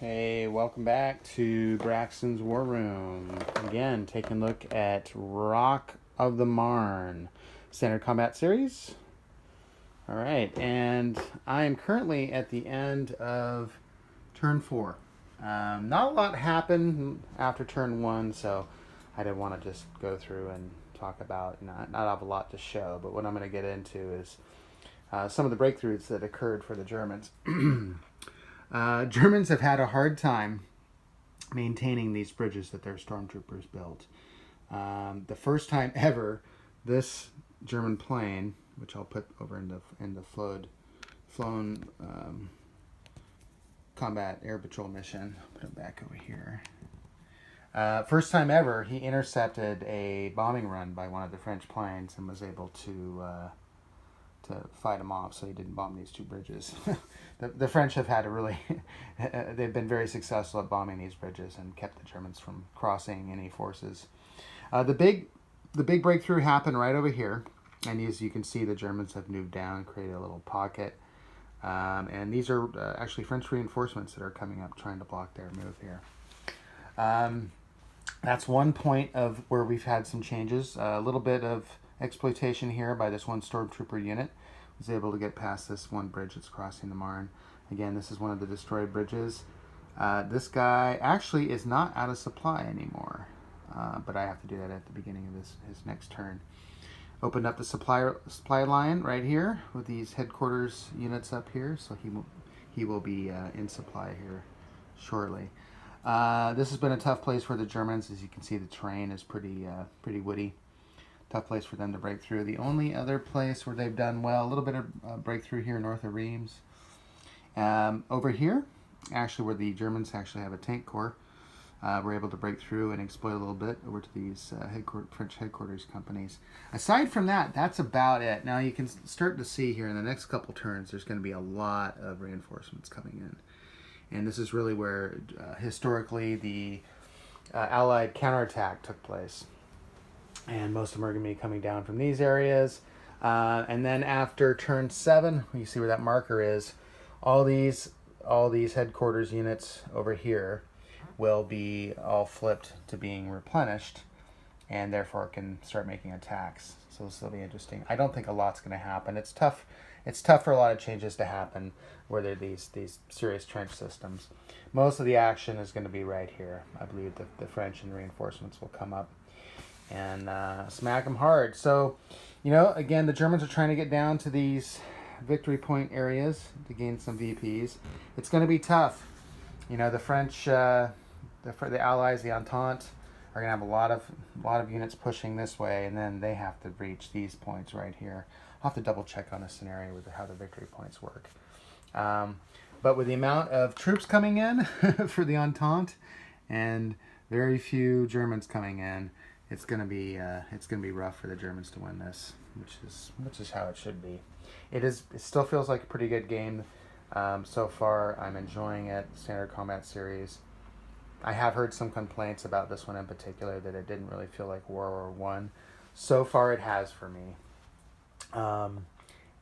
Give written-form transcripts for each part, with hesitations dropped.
Hey, welcome back to Braxton's War Room. Again, taking a look at Rock of the Marne Standard Combat Series. All right, and I am currently at the end of turn 4. Not a lot happened after turn 1, so I didn't want to just go through and talk about, not have a lot to show, but what I'm going to get into is some of the breakthroughs that occurred for the Germans. Germans have had a hard time maintaining these bridges that their stormtroopers built. The first time ever, this German plane, which I'll put over in the flown combat air patrol mission, I'll put it back over here. First time ever, he intercepted a bombing run by one of the French planes and was able to fight him off, so he didn't bomb these two bridges. the French have had a really, they've been very successful at bombing these bridges and kept the Germans from crossing any forces. The big breakthrough happened right over here, and as you can see, the Germans have moved down, created a little pocket, and these are actually French reinforcements that are coming up trying to block their move here. That's one point of where we've had some changes. A little bit of exploitation here by this one stormtrooper unit. Was able to get past this one bridge that's crossing the Marne. Again, this is one of the destroyed bridges. This guy actually is not out of supply anymore, but I have to do that at the beginning of his next turn. Opened up the supply line right here with these headquarters units up here, so he will be in supply here shortly. This has been a tough place for the Germans. As you can see, the terrain is pretty woody. Tough place for them to break through. The only other place where they've done well, a little bit of breakthrough here north of Reims. Over here, actually where the Germans actually have a tank corps, we're able to break through and exploit a little bit over to these French headquarters companies. Aside from that, that's about it. Now you can start to see here in the next couple turns, there's going to be a lot of reinforcements coming in. And this is really where historically the Allied counterattack took place. And most of them are going to be coming down from these areas. And then after turn 7, you see where that marker is, all these headquarters units over here will be all flipped to being replenished, and therefore can start making attacks. So this will be interesting. I don't think a lot's going to happen. It's tough for a lot of changes to happen where there are these serious trench systems. Most of the action is going to be right here. I believe the French and reinforcements will come up and smack them hard. So, again, the Germans are trying to get down to these victory point areas to gain some VPs. It's going to be tough. The French, the Allies, the Entente, are going to have a lot of units pushing this way, and then they have to reach these points right here. I'll have to double check on a scenario with how the victory points work. But with the amount of troops coming in for the Entente and very few Germans coming in, it's gonna be rough for the Germans to win this, which is how it should be. It still feels like a pretty good game so far. I'm enjoying it. Standard Combat Series. I have heard some complaints about this one in particular, that it didn't really feel like World War I. So far, it has for me.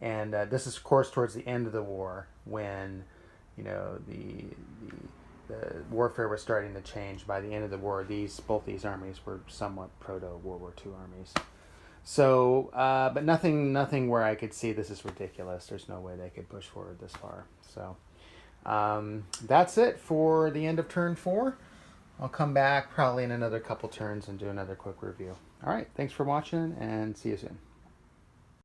And this is, of course, towards the end of the war, when the warfare was starting to change. By the end of the war, both these armies were somewhat proto-World War II armies. So, but nothing where I could see this is ridiculous. There's no way they could push forward this far. So, that's it for the end of turn 4. I'll come back probably in another couple turns and do another quick review. All right, thanks for watching, and see you soon.